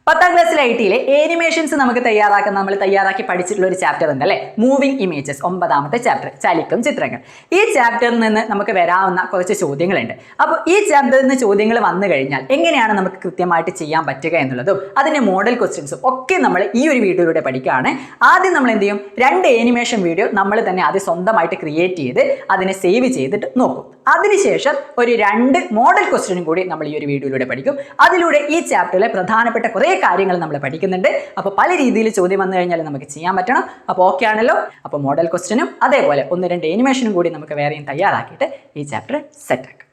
10ാം ക്ലാസ്സിലെ ഐടിയിലെ ആനിമേഷൻസ് നമുക്ക് തയ്യാറാക്കി പഠിച്ചിട്ടുള്ള ഒരു ചാപ്റ്റർ ഉണ്ട് അല്ലേ, മൂവിംഗ് ഇമേജസ്. 9ാമത്തെ ചാപ്റ്റർ, ചലിക്കും ചിത്രങ്ങൾ. ഈ ചാപ്റ്ററിൽ നിന്ന് നമുക്ക് വരാവുന്ന കുറച്ച് ചോദ്യങ്ങളുണ്ട്. അപ്പോൾ ഈ ചാപ്റ്ററിൽ നിന്ന് ചോദ്യങ്ങൾ വന്നു കഴിഞ്ഞാൽ എങ്ങനെയാണ് നമുക്ക് കൃത്യമായിട്ട് ചെയ്യാൻ പറ്റുക എന്നുള്ളതും അതിന്റെ മോഡൽ ക്വസ്റ്റ്യൻസും ഒക്കെ നമ്മൾ ഈ ഒരു വീഡിയോയിലൂടെ പഠിക്കുകയാണ്. ആദ്യം നമ്മൾ എന്ത് ചെയ്യും, 2 ആനിമേഷൻ വീഡിയോ നമ്മൾ തന്നെ ആദ്യം സ്വന്തമായിട്ട് ക്രിയേറ്റ് ചെയ്ത് അതിനെ സേവ് ചെയ്തിട്ട് നോക്കും. അതിനുശേഷം ഒരു 2 മോഡൽ ക്വസ്റ്റ്യനും കൂടി നമ്മൾ ഈ ഒരു വീഡിയോയിലൂടെ പഠിക്കും. അതിലൂടെ ഈ ചാപ്റ്ററിലെ പ്രധാനപ്പെട്ട കുറേ കാര്യങ്ങൾ നമ്മൾ പഠിക്കുന്നുണ്ട്. അപ്പോൾ പല രീതിയിൽ ചോദ്യം വന്നു കഴിഞ്ഞാൽ നമുക്ക് ചെയ്യാൻ പറ്റണം. അപ്പോൾ ഓക്കെ ആണല്ലോ. അപ്പോൾ മോഡൽ ക്വസ്റ്റ്യനും അതേപോലെ 1-2 ആനിമേഷനും കൂടി നമുക്ക് വേറെയും തയ്യാറാക്കിയിട്ട് ഈ ചാപ്റ്റർ സെറ്റാക്കാം.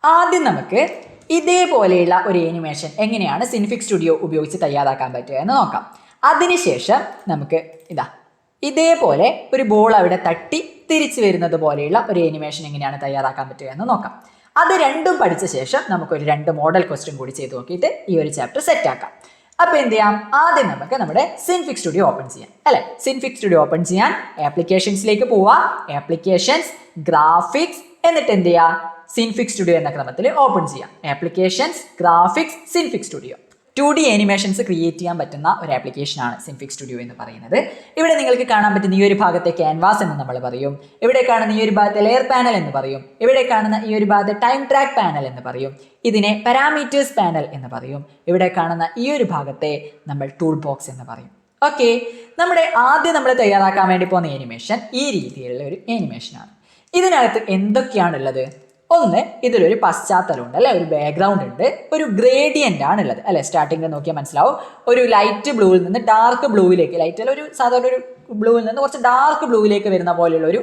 ആദ്യം നമുക്ക് ഇതേപോലെയുള്ള ഒരു ആനിമേഷൻ എങ്ങനെയാണ് സിൻഫിക് സ്റ്റുഡിയോ ഉപയോഗിച്ച് തയ്യാറാക്കാൻ പറ്റുക എന്ന് നോക്കാം. അതിനുശേഷം നമുക്ക് ഇതേപോലെ ഒരു ബോൾ അവിടെ തട്ടി തിരിച്ചു വരുന്നത് പോലെയുള്ള ഒരു ആനിമേഷൻ എങ്ങനെയാണ് തയ്യാറാക്കാൻ പറ്റുക എന്ന് നോക്കാം. അത് രണ്ടും പഠിച്ച ശേഷം നമുക്കൊരു 2 മോഡൽ ക്വസ്റ്റ്യൻ കൂടി ചെയ്ത് നോക്കിയിട്ട് ഈ ഒരു ചാപ്റ്റർ സെറ്റ് ആക്കാം. അപ്പോൾ എന്ത് ചെയ്യാം, ആദ്യം നമുക്ക് നമ്മുടെ സിൻഫിക് സ്റ്റുഡിയോ ഓപ്പൺ ചെയ്യാം അല്ലെ. സിൻഫിക് സ്റ്റുഡിയോ ഓപ്പൺ ചെയ്യാൻ ആപ്ലിക്കേഷൻസിലേക്ക് പോവുക, ആപ്ലിക്കേഷൻസ്, ഗ്രാഫിക്സ്, എന്നിട്ട് എന്ത് ചെയ്യുക, സിൻഫിക് സ്റ്റുഡിയോ എന്ന ക്രമത്തിൽ ഓപ്പൺ ചെയ്യാം. Applications, graphics, Synfig studio. 2D animations create ചെയ്യാൻ പറ്റുന്ന ഒരു ആപ്ലിക്കേഷനാണ് സിൻഫിക് സ്റ്റുഡിയോ എന്ന് പറയുന്നത്. ഇവിടെ നിങ്ങൾക്ക് കാണാൻ പറ്റുന്ന ഈ ഒരു ഭാഗത്തെ ക്യാൻവാസ് എന്ന് നമ്മൾ പറയും, ഇവിടെ കാണുന്ന ഈ ഒരു ഭാഗത്തെ ലെയർ പാനൽ എന്ന് പറയും, ഇവിടെ കാണുന്ന ഈ ഒരു ഭാഗത്തെ ടൈം ട്രാക്ക് പാനൽ എന്ന് പറയും, ഇതിനെ പാരാമീറ്റേഴ്സ് പാനൽ എന്ന് പറയും, ഇവിടെ കാണുന്ന ഈ ഒരു ഭാഗത്തെ നമ്മൾ ടൂൾ ബോക്സ് എന്ന് പറയും. ഓക്കെ, ആദ്യം നമ്മൾ തയ്യാറാക്കാൻ വേണ്ടി പോകുന്ന ആനിമേഷൻ ഈ രീതിയിലുള്ള ഒരു ആനിമേഷനാണ്. ഇതിനകത്ത് എന്തൊക്കെയാണുള്ളത്? ഒന്ന്, ഇതിലൊരു പശ്ചാത്തലമുണ്ട് അല്ലെ, ഒരു ബാക്ക്ഗ്രൗണ്ട് ഉണ്ട്, ഒരു ഗ്രേഡിയൻ്റ് ആണുള്ളത് അല്ലെ. സ്റ്റാർട്ടിങ്ങിൽ നോക്കിയാൽ മനസ്സിലാവും, ഒരു ലൈറ്റ് ബ്ലൂവിൽ നിന്ന് ഡാർക്ക് ബ്ലൂവിലേക്ക്, ലൈറ്റിൽ ഒരു സാധാരണ ഒരു ബ്ലൂവിൽ നിന്ന് കുറച്ച് ഡാർക്ക് ബ്ലൂവിലേക്ക് വരുന്ന പോലെയുള്ള ഒരു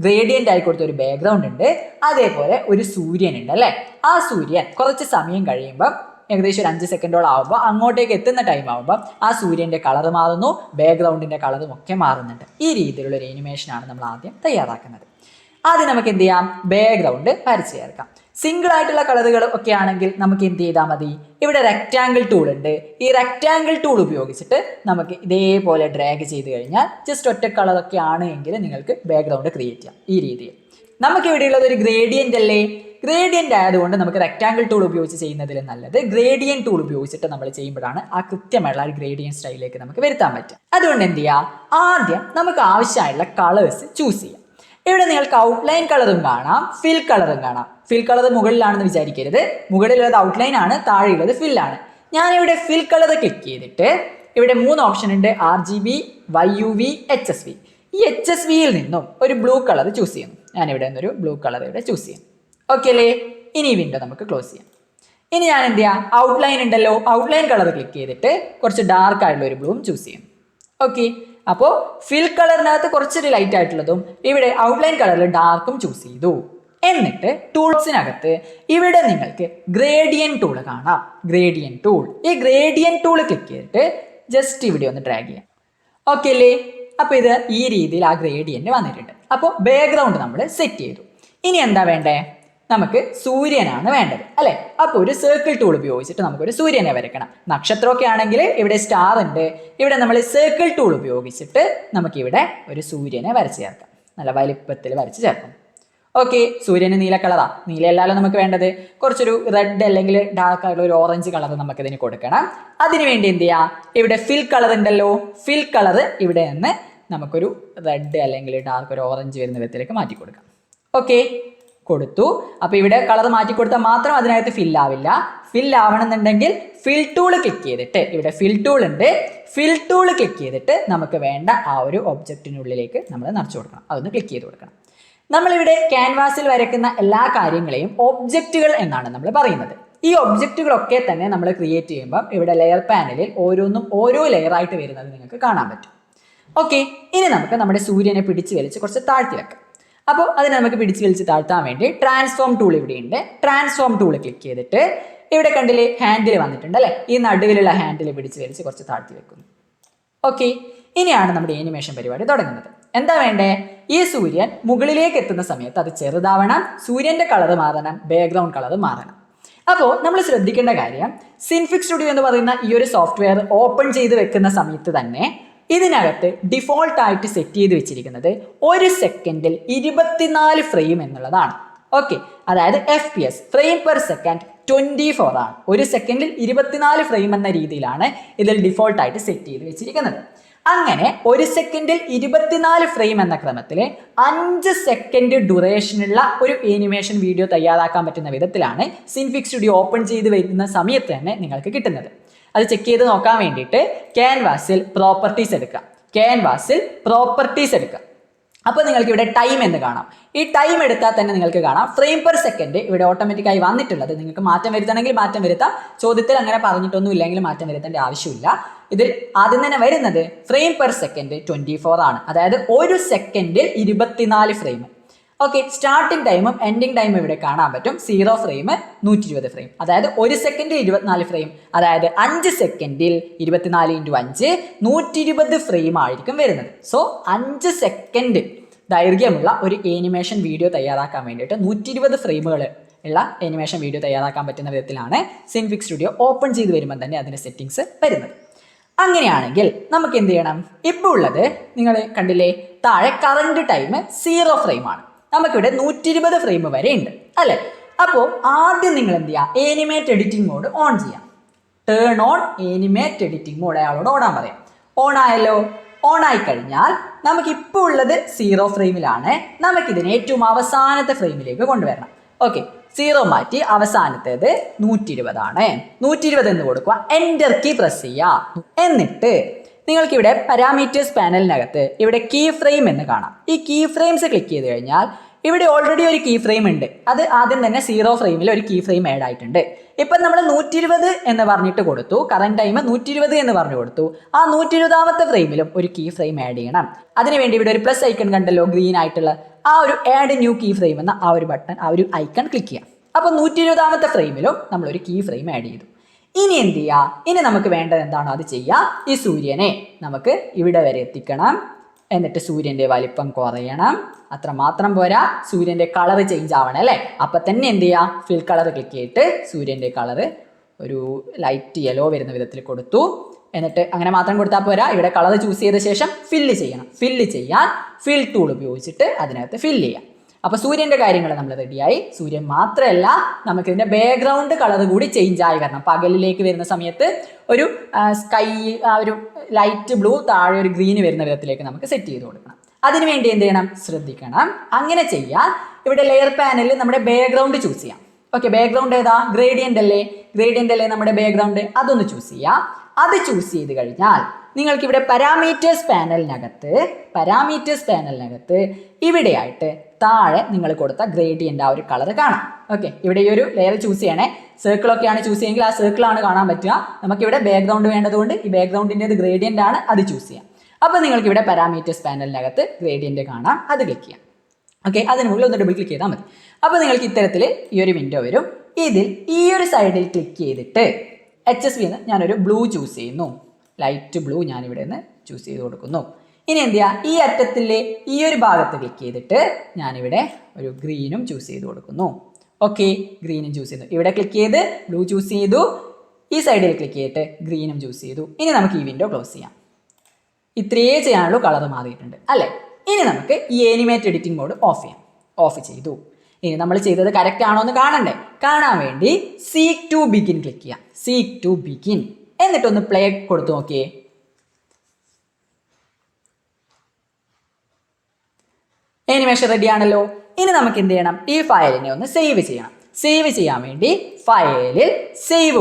ഗ്രേഡിയൻ്റ് ആയി കൊടുത്ത ഒരു ബാക്ക്ഗ്രൗണ്ട് ഉണ്ട്. അതേപോലെ ഒരു സൂര്യൻ ഉണ്ട് അല്ലെ. ആ സൂര്യൻ കുറച്ച് സമയം കഴിയുമ്പോൾ, ഏകദേശം ഒരു 5 സെക്കൻഡോളം ആകുമ്പോൾ, അങ്ങോട്ടേക്ക് എത്തുന്ന ടൈം ആകുമ്പോൾ ആ സൂര്യൻ്റെ കളർ മാറുന്നു, ബാക്ക്ഗ്രൗണ്ടിൻ്റെ കളറും ഒക്കെ മാറുന്നുണ്ട്. ഈ രീതിയിലുള്ള ഒരു ആനിമേഷനാണ് നമ്മൾ ആദ്യം തയ്യാറാക്കുന്നത്. ആദ്യം നമുക്ക് എന്ത് ചെയ്യാം, ബാക്ക്ഗ്രൗണ്ട് വരച്ച് ചേർക്കാം. സിംഗിൾ ആയിട്ടുള്ള കളറുകൾ ഒക്കെ ആണെങ്കിൽ നമുക്ക് എന്ത് ചെയ്താൽ മതി, ഇവിടെ റെക്റ്റാങ്കിൾ ടൂൾ ഉണ്ട്. ഈ റെക്റ്റാങ്കിൾ ടൂൾ ഉപയോഗിച്ചിട്ട് നമുക്ക് ഇതേപോലെ ഡ്രാഗ് ചെയ്ത് കഴിഞ്ഞാൽ ജസ്റ്റ് ഒറ്റ കളറൊക്കെ ആണ് എങ്കിൽ നിങ്ങൾക്ക് ബാക്ക്ഗ്രൗണ്ട് ക്രിയേറ്റ് ചെയ്യാം. ഈ രീതിയിൽ നമുക്ക് ഇവിടെയുള്ളത് ഒരു ഗ്രേഡിയൻ്റ് അല്ലേ. ഗ്രേഡിയൻ്റ് ആയതുകൊണ്ട് നമുക്ക് റെക്റ്റാങ്കിൾ ടൂൾ ഉപയോഗിച്ച് ചെയ്യുന്നതിൽ നല്ലത് ഗ്രേഡിയൻ ടൂൾ ഉപയോഗിച്ചിട്ട് നമ്മൾ ചെയ്യുമ്പോഴാണ് ആ കൃത്യമായുള്ള ഒരു ഗ്രേഡിയൻ സ്റ്റൈലിലേക്ക് നമുക്ക് വരുത്താൻ പറ്റുക. അതുകൊണ്ട് എന്ത് ചെയ്യാം, ആദ്യം നമുക്ക് ആവശ്യമായുള്ള കളേഴ്സ് ചൂസ് ചെയ്യാം. ഇവിടെ നിങ്ങൾക്ക് ഔട്ട്ലൈൻ കളറും കാണാം, ഫിൽ കളറും കാണാം. ഫിൽ കളർ മുകളിലാണെന്ന് വിചാരിക്കരുത്, മുകളിലുള്ളത് ഔട്ട്ലൈൻ ആണ്, താഴെയുള്ളത് ഫില്ലാണ്. ഞാനിവിടെ ഫിൽ കളർ ക്ലിക്ക് ചെയ്തിട്ട് ഇവിടെ 3 ഓപ്ഷൻ ഉണ്ട്, RGB, YUV, HSV. ഈ HSVയിൽ നിന്നും ഒരു ബ്ലൂ കളർ ചൂസ് ചെയ്യുന്നു. ഞാനിവിടെ നിന്നൊരു ബ്ലൂ കളർ ഇവിടെ ചൂസ് ചെയ്യും. ഓക്കെ അല്ലേ. ഇനി ഈ വിൻഡോ നമുക്ക് ക്ലോസ് ചെയ്യാം. ഇനി ഞാൻ എന്ത് ചെയ്യാം, ഔട്ട്ലൈൻ ഉണ്ടല്ലോ, ഔട്ട്ലൈൻ കളർ ക്ലിക്ക് ചെയ്തിട്ട് കുറച്ച് ഡാർക്ക് ആയിട്ടുള്ള ഒരു ബ്ലൂവും ചൂസ് ചെയ്യും. ഓക്കെ, അപ്പോൾ ഫിൽ കളറിനകത്ത് കുറച്ചൊരു ലൈറ്റ് ആയിട്ടുള്ളതും ഇവിടെ ഔട്ട്ലൈൻ കളറിൽ ഡാർക്കും ചൂസ് ചെയ്തു. എന്നിട്ട് ടൂൾസിനകത്ത് ഇവിടെ നിങ്ങൾക്ക് ഗ്രേഡിയൻ ടൂൾ കാണാം, ഗ്രേഡിയൻ ടൂൾ. ഈ ഗ്രേഡിയൻ ടൂൾ ക്ലിക്ക് ചെയ്തിട്ട് ജസ്റ്റ് ഇവിടെ ഒന്ന് ഡ്രാഗ് ചെയ്യാം. ഓക്കെ അല്ലേ. അപ്പോൾ ഇത് ഈ രീതിയിൽ ആ ഗ്രേഡിയന്റ് വന്നിട്ടുണ്ട്. അപ്പോൾ ബാക്ക്ഗ്രൗണ്ട് നമ്മൾ സെറ്റ് ചെയ്തു. ഇനി എന്താ വേണ്ടേ, നമുക്ക് സൂര്യനാണ് വേണ്ടത് അല്ലെ. അപ്പോൾ ഒരു സർക്കിൾ ടൂൾ ഉപയോഗിച്ചിട്ട് നമുക്കൊരു സൂര്യനെ വരയ്ക്കണം. നക്ഷത്രമൊക്കെ ആണെങ്കിൽ ഇവിടെ സ്റ്റാർ ഉണ്ട്, ഇവിടെ നമ്മൾ സർക്കിൾ ടൂൾ ഉപയോഗിച്ചിട്ട് നമുക്കിവിടെ ഒരു സൂര്യനെ വരച്ച് ചേർക്കാം, നല്ല വലിപ്പത്തിൽ വരച്ച് ചേർക്കും. ഓക്കെ, സൂര്യന് നീല കളറാണ്, നീലയല്ലാലോ നമുക്ക് വേണ്ടത്, കുറച്ചൊരു റെഡ് അല്ലെങ്കിൽ ഡാർക്ക് ആയിട്ടുള്ള ഒരു ഓറഞ്ച് കളർ നമുക്കിതിന് കൊടുക്കണം. അതിനുവേണ്ടി എന്ത് ചെയ്യാം, ഇവിടെ ഫിൽ കളർ ഉണ്ടല്ലോ, ഫിൽ കളർ ഇവിടെ നിന്ന് നമുക്കൊരു റെഡ് അല്ലെങ്കിൽ ഡാർക്ക് ഒരു ഓറഞ്ച് വരുന്ന വിധത്തിലേക്ക് മാറ്റി കൊടുക്കാം. ഓക്കെ, കൊടുത്തു. അപ്പോൾ ഇവിടെ കളർ മാറ്റി കൊടുത്താൽ മാത്രം അതിനകത്ത് ഫില്ലാവില്ല. ഫില്ലാവണമെന്നുണ്ടെങ്കിൽ ഫിൽ ടൂൾ ക്ലിക്ക് ചെയ്തിട്ട്, ഇവിടെ ഫിൽ ടൂൾ ഉണ്ട്, ഫിൽ ടൂൾ ക്ലിക്ക് ചെയ്തിട്ട് നമുക്ക് വേണ്ട ആ ഒരു ഒബ്ജക്റ്റിനുള്ളിലേക്ക് നമ്മൾ നിറച്ചു കൊടുക്കണം. അതൊന്ന് ക്ലിക്ക് ചെയ്ത് കൊടുക്കണം. നമ്മളിവിടെ ക്യാൻവാസിൽ വരയ്ക്കുന്ന എല്ലാ കാര്യങ്ങളെയും ഒബ്ജക്റ്റുകൾ എന്നാണ് നമ്മൾ പറയുന്നത്. ഈ ഒബ്ജക്റ്റുകളൊക്കെ തന്നെ നമ്മൾ ക്രിയേറ്റ് ചെയ്യുമ്പം ഇവിടെ ലെയർ പാനലിൽ ഓരോന്നും ഓരോ ലെയറായിട്ട് വരുന്നത് നിങ്ങൾക്ക് കാണാൻ പറ്റും. ഓക്കെ, ഇനി നമുക്ക് നമ്മുടെ സൂര്യനെ പിടിച്ച് വലിച്ച് കുറച്ച് താഴ്ത്തി വെക്കാം. അപ്പോൾ അതിനെ നമുക്ക് പിടിച്ച് വലിച്ച് താഴ്ത്താൻ വേണ്ടി ട്രാൻസ്ഫോം ടൂൾ ഇവിടെയുണ്ട്. ട്രാൻസ്ഫോം ടൂൾ ക്ലിക്ക് ചെയ്തിട്ട് ഇവിടെ കണ്ടില്ലേ ഹാൻഡിൽ വന്നിട്ടുണ്ട് അല്ലേ, ഈ നടുവിലുള്ള ഹാൻഡിൽ പിടിച്ച് വലിച്ച് കുറച്ച് താഴ്ത്തി വെക്കുന്നു. ഓക്കെ, ഇനിയാണ് നമ്മുടെ ആനിമേഷൻ പരിപാടി തുടങ്ങുന്നത്. എന്താ വേണ്ടേ, ഈ സൂര്യൻ മുകളിലേക്ക് എത്തുന്ന സമയത്ത് അത് ചെറുതാവണം, സൂര്യൻ്റെ കളർ മാറണം, ബാക്ക്ഗ്രൗണ്ട് കളർ മാറണം. അപ്പോൾ നമ്മൾ ശ്രദ്ധിക്കേണ്ട കാര്യം, സിൻഫിക് സ്റ്റുഡിയോ എന്ന് പറയുന്ന ഈ ഒരു സോഫ്റ്റ്വെയർ ഓപ്പൺ ചെയ്ത് വെക്കുന്ന സമയത്ത് തന്നെ ഇതിനകത്ത് ഡിഫോൾട്ടായിട്ട് സെറ്റ് ചെയ്ത് വെച്ചിരിക്കുന്നത് 1 സെക്കൻഡിൽ 24 ഫ്രെയിം എന്നുള്ളതാണ്. ഓക്കെ, അതായത് FPS, ഫ്രെയിം പെർ സെക്കൻഡ് 24 ആണ്. ഒരു സെക്കൻഡിൽ 24 ഫ്രെയിം എന്ന രീതിയിലാണ് ഇതിൽ ഡിഫോൾട്ടായിട്ട് സെറ്റ് ചെയ്ത് വെച്ചിരിക്കുന്നത്. അങ്ങനെ ഒരു സെക്കൻഡിൽ 24 ഫ്രെയിം എന്ന ക്രമത്തിൽ 5 സെക്കൻഡ് ഡ്യൂറേഷനുള്ള ഒരു ആനിമേഷൻ വീഡിയോ തയ്യാറാക്കാൻ പറ്റുന്ന വിധത്തിലാണ് സിൻഫിക് സ്റ്റുഡിയോ ഓപ്പൺ ചെയ്ത് വരുന്ന സമയത്ത് തന്നെ നിങ്ങൾക്ക് കിട്ടുന്നത്. അത് ചെക്ക് ചെയ്ത് നോക്കാൻ വേണ്ടിയിട്ട് ക്യാൻവാസിൽ പ്രോപ്പർട്ടീസ് എടുക്കുക. അപ്പോൾ നിങ്ങൾക്ക് ഇവിടെ ടൈം എന്ന് കാണാം. ഈ ടൈം എടുത്താൽ തന്നെ നിങ്ങൾക്ക് കാണാം ഫ്രെയിം പെർ സെക്കൻഡ് ഇവിടെ ഓട്ടോമാറ്റിക്കായി വന്നിട്ടുള്ളത്. നിങ്ങൾക്ക് മാറ്റം വരുത്തണമെങ്കിൽ മാറ്റം വരുത്താം. ചോദ്യത്തിൽ അങ്ങനെ പറഞ്ഞിട്ടൊന്നും ഇല്ലെങ്കിൽ മാറ്റം വരുത്തേണ്ട ആവശ്യമില്ല. ഇതിൽ ആദ്യം തന്നെ വരുന്നത് ഫ്രെയിം പെർ സെക്കൻഡ് 24 ആണ്. അതായത് ഒരു സെക്കൻഡിൽ 24 ഫ്രെയിം. ഓക്കെ, സ്റ്റാർട്ടിംഗ് ടൈമും എൻഡിങ് ടൈമും ഇവിടെ കാണാൻ പറ്റും. 0 ഫ്രെയിം 120 ഫ്രെയിം. അതായത് ഒരു സെക്കൻഡിൽ 24 ഫ്രെയിം. അതായത് 5 സെക്കൻഡിൽ 24 × 5 120 ഫ്രെയിം ആയിരിക്കും വരുന്നത്. സോ 5 സെക്കൻഡ് ദൈർഘ്യമുള്ള ഒരു ആനിമേഷൻ വീഡിയോ തയ്യാറാക്കാൻ വേണ്ടിയിട്ട് 120 ഫ്രെയിമുകൾ ഉള്ള ആനിമേഷൻ വീഡിയോ തയ്യാറാക്കാൻ പറ്റുന്ന വിധത്തിലാണ് സിൻഫിക് സ്റ്റുഡിയോ ഓപ്പൺ ചെയ്ത് വരുമ്പോൾ തന്നെ അതിൻ്റെ സെറ്റിങ്സ് വരുന്നത്. അങ്ങനെയാണെങ്കിൽ നമുക്ക് എന്ത് ചെയ്യണം? ഇപ്പോൾ ഉള്ളത് നിങ്ങൾ കണ്ടില്ലേ, താഴെ കറണ്ട് ടൈം 0 ഫ്രെയിം ആണ്. നമുക്കിവിടെ 120 ഫ്രെയിം വരെ ഉണ്ട് അല്ലേ? അപ്പോൾ ആദ്യം നിങ്ങൾ എന്ത് ചെയ്യുക? ആനിമേറ്റ് എഡിറ്റിംഗ് മോഡ് ഓൺ ചെയ്യാം. Turn on animate editing mode അയാളോട് ഓടാൻ പറയാം. ഓൺ ആയല്ലോ. ഓൺ ആയി കഴിഞ്ഞാൽ നമുക്കിപ്പോൾ ഉള്ളത് 0 ഫ്രെയിമിലാണ്. നമുക്കിതിനെ ഏറ്റവും അവസാനത്തെ ഫ്രെയിമിലേക്ക് കൊണ്ടുവരണം. ഓക്കെ, 0 മാറ്റി അവസാനത്തേത് 120 ആണ്. 120 എന്ന് കൊടുക്കുക. എൻ്റർ കീ പ്രസ് ചെയ്യുക. എന്നിട്ട് നിങ്ങൾക്കിവിടെ പാരാമീറ്റേഴ്സ് പാനലിനകത്ത് ഇവിടെ കീ ഫ്രെയിം എന്ന് കാണാം. ഈ കീ ഫ്രെയിംസ് ക്ലിക്ക് ചെയ്ത് കഴിഞ്ഞാൽ ഇവിടെ ഓൾറെഡി ഒരു കീ ഫ്രെയിം ഉണ്ട്. അത് ആദ്യം തന്നെ 0 ഫ്രെയിമിൽ ഒരു കീ ഫ്രെയിം ആഡ് ആയിട്ടുണ്ട്. ഇപ്പം നമ്മൾ 120 എന്ന് പറഞ്ഞിട്ട് കൊടുത്തു. കറണ്ട് ടൈം 120 എന്ന് പറഞ്ഞു കൊടുത്തു. ആ 120ാമത്തെ ഫ്രെയിമിലും ഒരു കീ ഫ്രെയിം ആഡ് ചെയ്യണം. അതിനുവേണ്ടി ഇവിടെ ഒരു പ്ലസ് ഐക്കൺ കണ്ടല്ലോ, ഗ്രീൻ ആയിട്ടുള്ള ആ ഒരു ആഡ് ന്യൂ കീ ഫ്രെയിം എന്ന ആ ഒരു ബട്ടൺ, ആ ഒരു ഐക്കൺ ക്ലിക്ക് ചെയ്യാം. അപ്പോൾ 120ാമത്തെ ഫ്രെയിമിലും നമ്മളൊരു കീ ഫ്രെയിം ആഡ് ചെയ്തു. ഇനി എന്ത് ചെയ്യുക? ഇനി നമുക്ക് വേണ്ടത് എന്താണോ അത് ചെയ്യാം. ഈ സൂര്യനെ നമുക്ക് ഇവിടെ വരെ എത്തിക്കണം. എന്നിട്ട് സൂര്യൻ്റെ വലിപ്പം കുറയണം. അത്ര മാത്രം പോരാ, സൂര്യൻ്റെ കളർ ചേഞ്ച് ആവണം അല്ലേ? അപ്പം തന്നെ എന്ത് ചെയ്യുക? ഫിൽ കളർ ക്ലിക്ക് ചെയ്തിട്ട് സൂര്യൻ്റെ കളർ ഒരു ലൈറ്റ് യെല്ലോ വരുന്ന വിധത്തിൽ കൊടുത്തു. എന്നിട്ട് അങ്ങനെ മാത്രം കൊടുത്താൽ പോരാ, ഇവിടെ കളർ ചൂസ് ചെയ്ത ശേഷം ഫില്ല് ചെയ്യണം. ഫില്ല് ചെയ്യാൻ ഫിൽ ടൂൾ ഉപയോഗിച്ചിട്ട് അതിനകത്ത് ഫില്ല് ചെയ്യാം. അപ്പോൾ സൂര്യൻ്റെ കാര്യങ്ങൾ നമ്മൾ റെഡിയായി. സൂര്യൻ മാത്രമല്ല, നമുക്കിതിൻ്റെ ബാക്ക്ഗ്രൗണ്ട് കളർ കൂടി ചേഞ്ച് ആയി വരണം. പകലിലേക്ക് വരുന്ന സമയത്ത് ഒരു സ്കൈ, ആ ഒരു ലൈറ്റ് ബ്ലൂ, താഴെ ഒരു ഗ്രീൻ വരുന്ന വിധത്തിലേക്ക് നമുക്ക് സെറ്റ് ചെയ്ത് കൊടുക്കണം. അതിനുവേണ്ടി എന്ത് ചെയ്യണം? ശ്രദ്ധിക്കണം. അങ്ങനെ ചെയ്യാൻ ഇവിടെ ലെയർ പാനലിൽ നമ്മുടെ ബാക്ക്ഗ്രൗണ്ട് ചൂസ് ചെയ്യാം. ഓക്കെ, ബാക്ക്ഗ്രൗണ്ട് ഏതാ? ഗ്രേഡിയൻ്റ് അല്ലേ നമ്മുടെ ബാക്ക്ഗ്രൗണ്ട്? അതൊന്ന് ചൂസ് ചെയ്യാം. അത് ചൂസ് ചെയ്ത് കഴിഞ്ഞാൽ നിങ്ങൾക്കിവിടെ പാരാമീറ്റേഴ്സ് പാനലിനകത്ത് ഇവിടെയായിട്ട് താഴെ നിങ്ങൾ കൊടുത്ത ഗ്രേഡിയൻ്റ് ആ ഒരു കളർ കാണാം. ഓക്കെ, ഇവിടെ ഈ ഒരു ലെയർ ചൂസ് ചെയ്യണേ. സർക്കിളൊക്കെയാണ് ചൂസ് ചെയ്യുമെങ്കിൽ ആ സർക്കിളാണ് കാണാൻ പറ്റുക. നമുക്കിവിടെ ബാക്ക്ഗ്രൗണ്ട് വേണ്ടതുകൊണ്ട് ഈ ബാക്ക്ഗ്രൗണ്ടിൻ്റെത് ഗ്രേഡിയൻ്റ് ആണ്, അത് ചൂസ് ചെയ്യാം. അപ്പോൾ നിങ്ങൾക്കിവിടെ പാരാമീറ്റേഴ്സ് പാനലിനകത്ത് ഗ്രേഡിയൻ്റ് കാണാം, അത് ക്ലിക്ക് ചെയ്യാം. ഓക്കെ, അതിന് മുകളിൽ ഒന്ന് ഡബിൾ ക്ലിക്ക് ചെയ്താൽ മതി. അപ്പോൾ നിങ്ങൾക്ക് ഇത്തരത്തിൽ ഈ ഒരു വിൻഡോ വരും. ഇതിൽ ഈ ഒരു സൈഡിൽ ക്ലിക്ക് ചെയ്തിട്ട് HSV എന്ന് ഞാനൊരു ബ്ലൂ ചൂസ് ചെയ്യുന്നു. ലൈറ്റ് ബ്ലൂ ഞാനിവിടെ നിന്ന് ചൂസ് ചെയ്ത് കൊടുക്കുന്നു. ഇനി എന്ത് ചെയ്യുക? ഈ അറ്റത്തിലെ ഈ ഒരു ഭാഗത്ത് ക്ലിക്ക് ചെയ്തിട്ട് ഞാനിവിടെ ഒരു ഗ്രീനും ചൂസ് ചെയ്ത് കൊടുക്കുന്നു. ഓക്കെ, ഗ്രീനും ചൂസ് ചെയ്തു. ഇവിടെ ക്ലിക്ക് ചെയ്ത് ബ്ലൂ ചൂസ് ചെയ്തു. ഈ സൈഡിൽ ക്ലിക്ക് ചെയ്തിട്ട് ഗ്രീനും ചൂസ് ചെയ്തു. ഇനി നമുക്ക് ഈ വിൻഡോ ക്ലോസ് ചെയ്യാം. ഇത്രയേ ചെയ്യാനുള്ളൂ. കളർ മാറിയിട്ടുണ്ട് അല്ലേ? ഇനി നമുക്ക് ഈ ആനിമേറ്റ് എഡിറ്റിംഗ് മോഡ് ഓഫ് ചെയ്യാം. ഓഫ് ചെയ്തു. ഇനി നമ്മൾ ചെയ്തത് കറക്റ്റ് ആണോ എന്ന് കാണണ്ടേ? കാണാൻ വേണ്ടി സീക്ക് ടു ബിഗിൻ ക്ലിക്ക് ചെയ്യാം. സീക്ക് ടു ബിഗിൻ എന്നിട്ടൊന്ന് പ്ലേ കൊടുത്തു നോക്കിയേ. ആനിമേഷൻ റെഡി ആണല്ലോ. ഇനി നമുക്ക് എന്ത് ചെയ്യണം? ഈ ഫയലിനെ ഒന്ന് സേവ് ചെയ്യണം. സേവ് ചെയ്യാൻ വേണ്ടി ഫയലിൽ സേവ്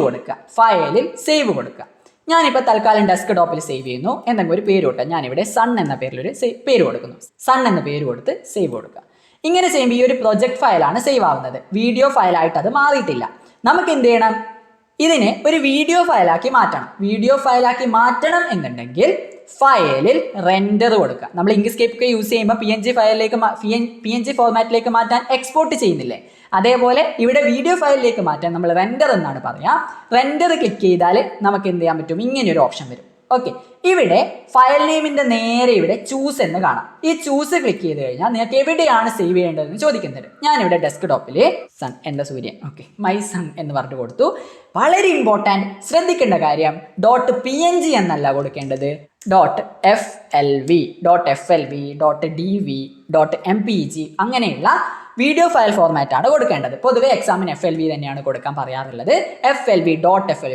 കൊടുക്കുക. ഞാനിപ്പോൾ തൽക്കാലം ഡെസ്ക്ടോപ്പിൽ സേവ് ചെയ്യുന്നു. എന്തെങ്കിലും ഒരു പേര് കൊടുക്കാം. ഞാനിവിടെ സൺ എന്ന പേരിലൊരു പേര് കൊടുക്കുന്നു. സൺ എന്ന പേര് കൊടുത്ത് സേവ് കൊടുക്കുക. ഇങ്ങനെ ചെയ്യുമ്പോൾ ഈ ഒരു പ്രൊജക്ട് ഫയലാണ് സേവ് ആവുന്നത്. വീഡിയോ ഫയലായിട്ട് അത് മാറിയിട്ടില്ല. നമുക്ക് എന്ത് ചെയ്യണം? ഇതിനെ ഒരു വീഡിയോ ഫയലാക്കി മാറ്റണം എന്നുണ്ടെങ്കിൽ ഫയലിൽ റെൻഡർ കൊടുക്കുക. നമ്മൾ ഇങ്ക്സ്കേപ്പ് ഒക്കെ യൂസ് ചെയ്യുമ്പോൾ PNG ഫോർമാറ്റിലേക്ക് മാറ്റാൻ എക്സ്പോർട്ട് ചെയ്യുന്നില്ലേ? അതേപോലെ ഇവിടെ വീഡിയോ ഫയലിലേക്ക് മാറ്റാൻ നമ്മൾ റെൻഡർ എന്നാണ് പറയുക. റെൻഡർ ക്ലിക്ക് ചെയ്താൽ നമുക്ക് എന്ത് ചെയ്യാൻ പറ്റും? ഇങ്ങനെയൊരു ഓപ്ഷൻ വരും. ഓക്കെ, ഇവിടെ ഫയൽ നെയിമിൻ്റെ നേരെ ഇവിടെ ചൂസ് എന്ന് കാണാം. ഈ ചൂസ് ക്ലിക്ക് ചെയ്ത് കഴിഞ്ഞാൽ നിങ്ങൾക്ക് എവിടെയാണ് സേവ് ചെയ്യേണ്ടതെന്ന് ചോദിക്കുന്നത്. ഞാനിവിടെ ഡെസ്ക്ടോപ്പിൽ സൺ, എൻ്റെ സൂര്യൻ, ഓക്കെ, മൈ സൺ എന്ന് പറഞ്ഞു കൊടുത്തു. വളരെ ഇമ്പോർട്ടൻറ്റ്, ശ്രദ്ധിക്കേണ്ട കാര്യം .png എന്നല്ല കൊടുക്കേണ്ടത്, .flv, .dv, .mpg അങ്ങനെയുള്ള വീഡിയോ ഫയൽ ഫോർമാറ്റ് ആണ് കൊടുക്കേണ്ടത്. പൊതുവെ എക്സാമിന് FLV തന്നെയാണ് കൊടുക്കാൻ പറയാറുള്ളത്. FLV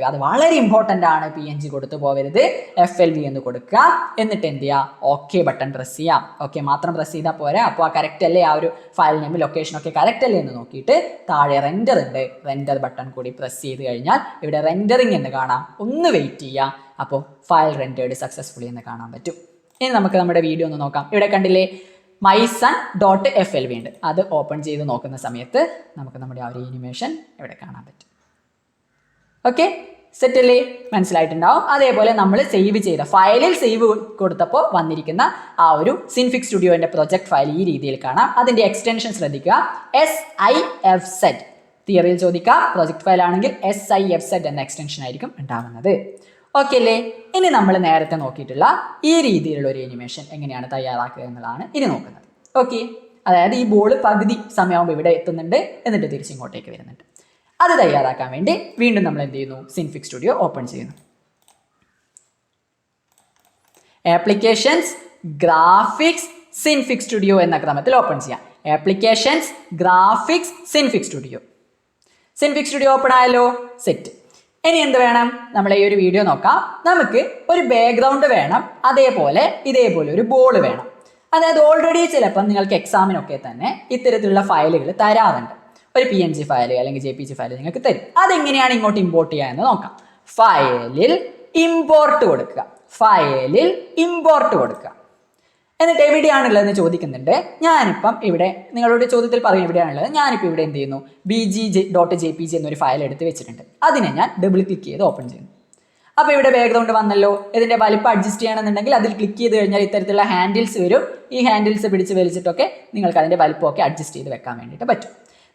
അത് വളരെ ഇമ്പോർട്ടൻ്റ് ആണ്. PNG കൊടുത്തു പോകരുത്, FLV എന്ന് കൊടുക്കുക. എന്നിട്ട് എന്ത് ചെയ്യുക, ഓക്കെ ബട്ടൺ പ്രസ് ചെയ്യാം. ഓക്കെ മാത്രം പ്രസ് ചെയ്താൽ പോരാ. അപ്പോൾ ആ കറക്റ്റ് അല്ലേ, ആ ഒരു ഫയൽ നെയിം ലൊക്കേഷനൊക്കെ കറക്റ്റ് അല്ലേ എന്ന് നോക്കിയിട്ട് താഴെ റെൻഡർ ഉണ്ട്, റെൻഡർ ബട്ടൺ കൂടി പ്രസ് ചെയ്ത് കഴിഞ്ഞാൽ ഇവിടെ റെൻഡറിങ് എന്ന് കാണാം. ഒന്ന് വെയിറ്റ് ചെയ്യുക, അപ്പോൾ ഫയൽ റെൻഡേർഡ് സക്സസ്ഫുള്ളി എന്ന് കാണാൻ പറ്റും. ഇനി നമുക്ക് നമ്മുടെ വീഡിയോ ഒന്ന് നോക്കാം. ഇവിടെ കണ്ടില്ലേ mysun.flv ഉണ്ട്. അത് ഓപ്പൺ ചെയ്ത് നോക്കുന്ന സമയത്ത് നമുക്ക് നമ്മുടെ ആ ഒരു ആനിമേഷൻ ഇവിടെ കാണാൻ പറ്റും. ഓക്കെ, സെറ്റല്ലേ, മനസ്സിലായിട്ടുണ്ടാവും. അതേപോലെ നമ്മൾ സേവ് ചെയ്ത ഫയലിൽ സേവ് കൊടുത്തപ്പോൾ വന്നിരിക്കുന്ന ആ ഒരു സിൻഫിക് സ്റ്റുഡിയോന്റെ പ്രൊജക്ട് ഫയൽ ഈ രീതിയിൽ കാണാം. അതിന്റെ എക്സ്റ്റൻഷൻ ശ്രദ്ധിക്കുക, SIFZ. തിയറിയിൽ ചോദിക്കാം, പ്രൊജക്ട് ഫയൽ ആണെങ്കിൽ SIFZ എന്ന എക്സ്റ്റൻഷൻ ആയിരിക്കും ഉണ്ടാവുന്നത്. ഓക്കെ അല്ലേ. ഇനി നമ്മൾ നേരത്തെ നോക്കിയിട്ടുള്ള ഈ രീതിയിലുള്ള ഒരു ആനിമേഷൻ എങ്ങനെയാണ് തയ്യാറാക്കുക എന്നുള്ളതാണ് ഇനി നോക്കുന്നത്. ഓക്കെ, അതായത് ഈ ബോൾ പകുതി സമയമാകുമ്പോൾ ഇവിടെ എത്തുന്നുണ്ട്, എന്നിട്ട് തിരിച്ചിങ്ങോട്ടേക്ക് വരുന്നുണ്ട്. അത് തയ്യാറാക്കാൻ വേണ്ടി വീണ്ടും നമ്മൾ എന്ത് ചെയ്യുന്നു, സിൻഫിക് സ്റ്റുഡിയോ ഓപ്പൺ ചെയ്യുന്നു. ആപ്ലിക്കേഷൻസ്, ഗ്രാഫിക്സ്, സിൻഫിക് സ്റ്റുഡിയോ എന്ന ക്രമത്തിൽ ഓപ്പൺ ചെയ്യാം. Applications, graphics, Synfig studio. Synfig studio open ആയല്ലോ, സെറ്റ്. ഇനി എന്ത് വേണം, നമ്മളെ ഈ ഒരു വീഡിയോ നോക്കാം. നമുക്ക് ഒരു ബാക്ക്ഗ്രൗണ്ട് വേണം, അതേപോലെ ഇതേപോലെ ഒരു ബോൾ വേണം. അതായത് ഓൾറെഡി ചിലപ്പം നിങ്ങൾക്ക് എക്സാമിനൊക്കെ തന്നെ ഇത്തരത്തിലുള്ള ഫയലുകൾ തരാറുണ്ട്. ഒരു PNG ഫയൽ അല്ലെങ്കിൽ JPG ഫയൽ നിങ്ങൾക്ക് തരും. അതെങ്ങനെയാണ് ഇങ്ങോട്ട് ഇമ്പോർട്ട് ചെയ്യുക എന്ന് നോക്കാം. ഫയലിൽ ഇമ്പോർട്ട് കൊടുക്കുക, ഫയലിൽ ഇമ്പോർട്ട് കൊടുക്കുക. എന്നിട്ട് എവിടെയാണുള്ളതെന്ന് ചോദിക്കുന്നുണ്ട്. ഞാനിപ്പം ഇവിടെ നിങ്ങളോട് ചോദ്യത്തിൽ പറയും എവിടെയാണുള്ളത്. ഞാനിപ്പോൾ ഇവിടെ എന്ത് ചെയ്യുന്നു, bg.jpg എന്നൊരു ഫയൽ എടുത്ത് വെച്ചിട്ടുണ്ട്. അതിനെ ഞാൻ ഡബിൾ ക്ലിക്ക് ചെയ്ത് ഓപ്പൺ ചെയ്യുന്നു. അപ്പോൾ ഇവിടെ ബാക്ക്ഗ്രൗണ്ട് വന്നല്ലോ. ഇതിൻ്റെ വലിപ്പം അഡ്ജസ്റ്റ് ചെയ്യണമെന്നുണ്ടെങ്കിൽ അതിൽ ക്ലിക്ക് ചെയ്ത് കഴിഞ്ഞാൽ ഇത്തരത്തിലുള്ള ഹാൻഡിൽസ് വരും. ഈ ഹാൻഡിൽസ് പിടിച്ച് വലിച്ചിട്ടൊക്കെ നിങ്ങൾക്ക് അതിൻ്റെ വലിപ്പമൊക്കെ അഡ്ജസ്റ്റ് ചെയ്ത് വെക്കാൻ വേണ്ടിയിട്ട് പറ്റും.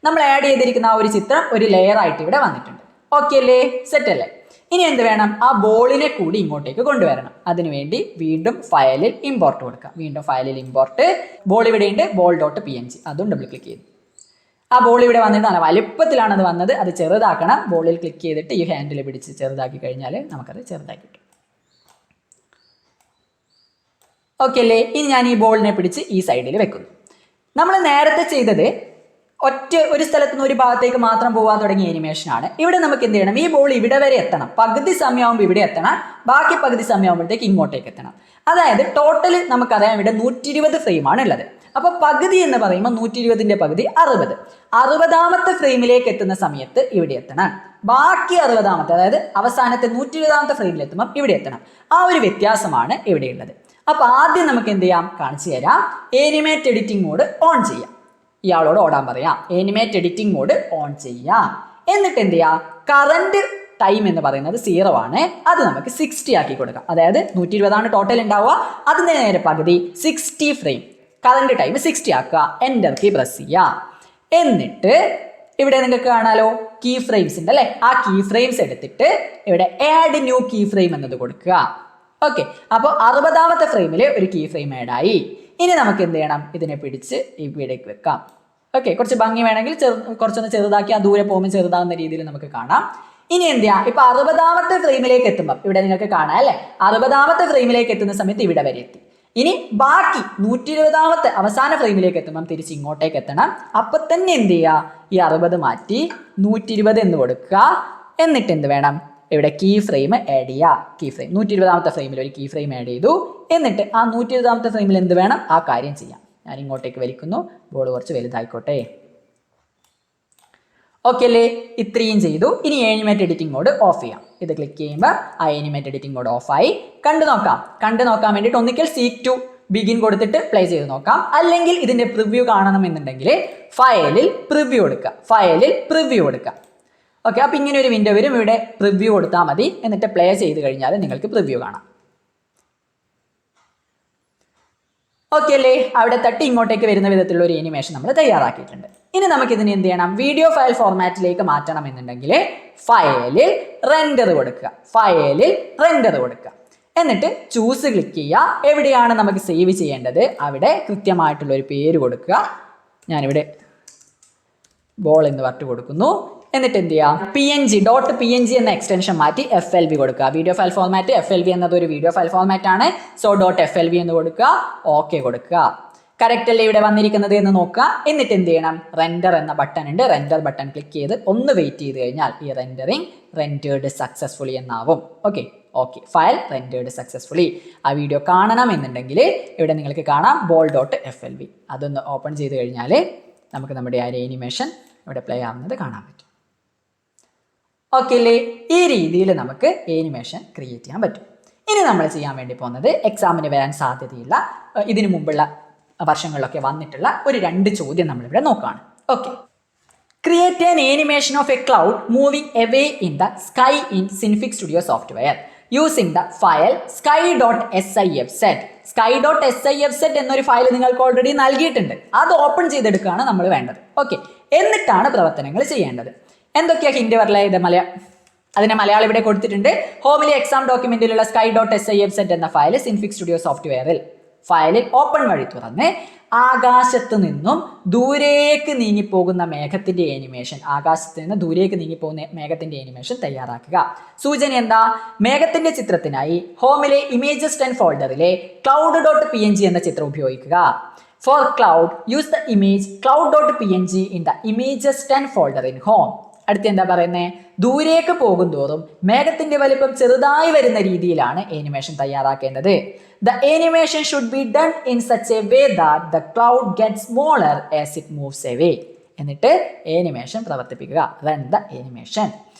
നമ്മൾ ആഡ് ചെയ്തിരിക്കുന്ന ആ ഒരു ചിത്രം ഒരു ലെയർ ആയിട്ട് ഇവിടെ വന്നിട്ടുണ്ട്. ഓക്കെ അല്ലേ, സെറ്റ് അല്ലേ. ഇനി എന്ത് വേണം, ആ ബോളിനെ കൂടി ഇങ്ങോട്ടേക്ക് കൊണ്ടുവരണം. അതിനുവേണ്ടി വീണ്ടും ഫയലിൽ ഇമ്പോർട്ട് കൊടുക്കാം. വീണ്ടും ഫയലിൽ ഇമ്പോർട്ട്, ബോൾ ഇവിടെയുണ്ട്, ball.png, അതും ഡബിൾ ക്ലിക്ക് ചെയ്തു. ആ ബോൾ ഇവിടെ വന്നിട്ട് നല്ല വലുപ്പത്തിലാണ് അത് വന്നത്. അത് ചെറുതാക്കണം. ബോളിൽ ക്ലിക്ക് ചെയ്തിട്ട് ഈ ഹാൻഡിൽ പിടിച്ച് ചെറുതാക്കി കഴിഞ്ഞാൽ നമുക്കത് ചെറുതാക്കി കിട്ടും. ഓക്കെ അല്ലേ. ഇനി ഞാൻ ഈ ബോളിനെ പിടിച്ച് ഈ സൈഡിൽ വെക്കുന്നു. നമ്മൾ നേരത്തെ ചെയ്തത് ഒരു സ്ഥലത്ത് നിന്ന് ഒരു ഭാഗത്തേക്ക് മാത്രം പോകാൻ തുടങ്ങിയ ആനിമേഷൻ ആണ്. ഇവിടെ നമുക്ക് എന്ത് ചെയ്യണം, ഈ ബോൾ ഇവിടെ വരെ എത്തണം. പകുതി സമയമാകുമ്പോൾ ഇവിടെ എത്തണം, ബാക്കി പകുതി സമയമാകുമ്പോഴത്തേക്ക് ഇങ്ങോട്ടേക്ക് എത്തണം. അതായത് ടോട്ടൽ നമുക്കറിയാം ഇവിടെ 120 ഫ്രെയിമാണ് ഉള്ളത്. അപ്പോൾ പകുതി എന്ന് പറയുമ്പോൾ 120ന്റെ പകുതി 60. 60ാമത്തെ ഫ്രെയിമിലേക്ക് എത്തുന്ന സമയത്ത് ഇവിടെ എത്തണം. ബാക്കി 60ാമത്തെ, അതായത് അവസാനത്തെ 120ാമത്തെ ഫ്രെയിമിൽ എത്തുമ്പോൾ ഇവിടെ എത്തണം. ആ ഒരു വ്യത്യാസമാണ് ഇവിടെയുള്ളത്. അപ്പോൾ ആദ്യം നമുക്ക് എന്ത് ചെയ്യാം, കാണിച്ചു തരാം. ആനിമേറ്റ് എഡിറ്റിംഗ് മോഡ് ഓൺ ചെയ്യാം. ഇയാളോട് ഓടാൻ പറയാം. ആനിമേറ്റ് എഡിറ്റിംഗ് മോഡ് ഓൺ ചെയ്യാം. എന്നിട്ട് എന്ത് ചെയ്യാം, കറന്റ് ടൈം എന്ന് പറയുന്നത് 0 ആണ്. അത് നമുക്ക് 60 ആക്കി കൊടുക്കാം. അതായത് 120 ടോട്ടൽ ഉണ്ടാവുക, അതിൻ്റെ നേരെ പകുതി 60 ഫ്രെയിം. കറന്റ് ടൈം 60 ആക്കുക. എൻ്റർ കീ പ്രസ് ചെയ്യാം. എന്നിട്ട് ഇവിടെ നിങ്ങൾക്ക് കാണാലോ കീ ഫ്രെയിംസ് ഉണ്ട് അല്ലേ. ആ കീ ഫ്രെയിംസ് എടുത്തിട്ട് ഇവിടെ ആഡ് ന്യൂ കീ ഫ്രെയിം എന്നത് കൊടുക്കുക. ഓക്കെ, അപ്പോൾ 60ാമത്തെ ഫ്രെയിമിൽ ഒരു കീ ഫ്രെയിം ആഡ് ആയി. ഇനി നമുക്ക് എന്ത് ചെയ്യണം, ഇതിനെ പിടിച്ച് ഇവിടേക്ക് വെക്കാം. ഓക്കെ, കുറച്ച് ഭംഗി വേണമെങ്കിൽ കുറച്ചൊന്ന് ചെറുതാക്കി ആ ദൂരെ പോകുമ്പോൾ ചെറുതാകുന്ന രീതിയിൽ നമുക്ക് കാണാം. ഇനി എന്ത് ചെയ്യാം, ഇപ്പൊ 60ാമത്തെ ഫ്രെയിമിലേക്ക് എത്തുമ്പോൾ ഇവിടെ നിങ്ങൾക്ക് കാണാം അല്ലേ. 60ാമത്തെ ഫ്രെയിമിലേക്ക് എത്തുന്ന സമയത്ത് ഇവിടെ വരെ എത്തി. ഇനി ബാക്കി 120ാമത്തെ അവസാന ഫ്രെയിമിലേക്ക് എത്തുമ്പം തിരിച്ച് ഇങ്ങോട്ടേക്ക് എത്തണം. അപ്പൊ തന്നെ എന്ത് ചെയ്യുക, ഈ 60 മാറ്റി 120 എന്ന് കൊടുക്കുക. എന്നിട്ട് എന്ത് വേണം, ഇവിടെ കീ ഫ്രെയിം ആഡ് ചെയ്യുക. കീ ഫ്രെയിം 120ാമത്തെ ഫ്രെയിമിൽ ഒരു കീ ഫ്രെയിം ആഡ് ചെയ്തു. എന്നിട്ട് ആ 120ാമത്തെ ഫ്രെയിമിൽ എന്ത് വേണം, ആ കാര്യം ചെയ്യാം. ഞാൻ ഇങ്ങോട്ടേക്ക് വലിക്കുന്നു, ബോൾ കുറച്ച് വലുതായിക്കോട്ടെ. ഓക്കെ അല്ലേ, ഇത്രയും ചെയ്തു. ഇനി ആനിമേറ്റ് എഡിറ്റിംഗ് മോഡ് ഓഫ് ചെയ്യാം. ഇത് ക്ലിക്ക് ചെയ്യുമ്പോൾ ആ ആനിമേറ്റ് എഡിറ്റിംഗ് മോഡ് ഓഫായി. കണ്ടു നോക്കാൻ വേണ്ടിയിട്ട് ഒന്നിക്കൽ സീക്ക് ടു ബിഗിൻ കൊടുത്തിട്ട് പ്ലേ ചെയ്ത് നോക്കാം. അല്ലെങ്കിൽ ഇതിന്റെ പ്രിവ്യൂ കാണണമെന്നുണ്ടെങ്കിൽ ഫയലിൽ പ്രിവ്യൂ കൊടുക്കുക. ഓക്കെ, അപ്പോൾ ഇങ്ങനെ ഒരു വിൻഡോ വരും. ഇവിടെ പ്രിവ്യൂ കൊടുത്താൽ മതി. എന്നിട്ട് പ്ലേ ചെയ്ത് കഴിഞ്ഞാൽ നിങ്ങൾക്ക് പ്രിവ്യൂ കാണാം. ഓക്കെ അല്ലേ, അവിടെ തട്ടി ഇങ്ങോട്ടേക്ക് വരുന്ന വിധത്തിലുള്ള ഒരു ആനിമേഷൻ നമ്മൾ തയ്യാറാക്കിയിട്ടുണ്ട്. ഇനി നമുക്ക് ഇതിന് എന്ത് ചെയ്യണം, വീഡിയോ ഫയൽ ഫോർമാറ്റിലേക്ക് മാറ്റണം എന്നുണ്ടെങ്കിൽ ഫയലിൽ റെൻഡർ കൊടുക്കുക. എന്നിട്ട് ചൂസ് ക്ലിക്ക് ചെയ്യുക. എവിടെയാണ് നമുക്ക് സേവ് ചെയ്യേണ്ടത് അവിടെ കൃത്യമായിട്ടുള്ള ഒരു പേര് കൊടുക്കുക. ഞാനിവിടെ ബോൾ എന്ന് പറഞ്ഞിട്ട് കൊടുക്കുന്നു. എന്നിട്ട് എന്ത് ചെയ്യാം, PNG എന്ന എക്സ്റ്റൻഷൻ മാറ്റി FLV കൊടുക്കുക. വീഡിയോ ഫയൽ ഫോർമാറ്റ് FLV എന്നത് ഒരു വീഡിയോ ഫയൽ ഫോർമാറ്റ് ആണ്. സോ .FLV എന്ന് കൊടുക്കുക, ഓക്കെ കൊടുക്കുക. കറക്റ്റ് അല്ലേ ഇവിടെ വന്നിരിക്കുന്നത് എന്ന് നോക്കുക. എന്നിട്ട് എന്ത് ചെയ്യണം, റെൻഡർ എന്ന ബട്ടൺ ഉണ്ട്, റെൻഡർ ബട്ടൺ ക്ലിക്ക് ചെയ്ത് ഒന്ന് വെയിറ്റ് ചെയ്ത് കഴിഞ്ഞാൽ ഈ റെൻഡേർഡ് സക്സസ്ഫുള്ളി എന്നാവും. Okay file rendered successfully. ആ വീഡിയോ കാണണം എന്നുണ്ടെങ്കിൽ ഇവിടെ നിങ്ങൾക്ക് കാണാം ball.flv. അതൊന്ന് ഓപ്പൺ ചെയ്ത് കഴിഞ്ഞാൽ നമുക്ക് നമ്മുടെ ആ ആനിമേഷൻ ഇവിടെ പ്ലേ ആവുന്നത് കാണാൻ പറ്റും. ഓക്കെ അല്ലേ? ഈ രീതിയിൽ നമുക്ക് ആനിമേഷൻ ക്രിയേറ്റ് ചെയ്യാൻ പറ്റും. ഇനി നമ്മൾ ചെയ്യാൻ വേണ്ടി പോകുന്നത് എക്സാമിന് വരാൻ സാധ്യതയില്ല, ഇതിനു മുമ്പുള്ള വർഷങ്ങളിലൊക്കെ വന്നിട്ടുള്ള ഒരു 2 ചോദ്യം നമ്മളിവിടെ നോക്കുകയാണ്. Okay, create an animation of A cloud moving away in the sky in Synfig studio software using the file sky.sifset. sky.sifset എന്നൊരു ഫയൽ നിങ്ങൾക്ക് ഓൾറെഡി നൽകിയിട്ടുണ്ട്, അത് ഓപ്പൺ ചെയ്തെടുക്കുകയാണ് നമ്മൾ വേണ്ടത്. ഓക്കെ, എന്നിട്ടാണ് പ്രവർത്തനങ്ങൾ ചെയ്യേണ്ടത്. എന്തൊക്കെയാണ് ഹിന്റ് പറയല, അതിനെ മലയാളം ഇവിടെ കൊടുത്തിട്ടുണ്ട്. ഹോമിലെ എക്സാം ഡോക്യുമെന്റിലുള്ള sky.sifset എന്ന ഫയൽ സിൻഫിക് സ്റ്റുഡിയോ സോഫ്റ്റ്വെയറിൽ ഫയലിൽ ഓപ്പൺ വഴി തുറന്ന് ആകാശത്ത് നിന്നും ദൂരേക്ക് നീങ്ങിപ്പോകുന്ന മേഘത്തിന്റെ ആനിമേഷൻ, ആകാശത്ത് നിന്ന് ദൂരേക്ക് നീങ്ങിപ്പോകുന്ന മേഘത്തിന്റെ ആനിമേഷൻ തയ്യാറാക്കുക. സൂചന എന്താ, മേഘത്തിന്റെ ചിത്രത്തിനായി ഹോമിലെ ഇമേജസ് 10 ഫോൾഡറിലെ cloud.png എന്ന ചിത്രം ഉപയോഗിക്കുക. For cloud use the image cloud.png in the images 10 folder in home. അടുത്ത് എന്താ പറയുന്നത്, ദൂരേക്ക് പോകും തോറും മേഘത്തിന്റെ വലിപ്പം ചെറുതായി വരുന്ന രീതിയിലാണ് animation തയ്യാറാക്കേണ്ടത്. The animation should be done in such a way that the cloud gets smaller as it moves away. എന്നിട്ട് ആനിമേഷൻ പ്രവർത്തിപ്പിക്കുക, റൺ ദ ആനിമേഷൻ.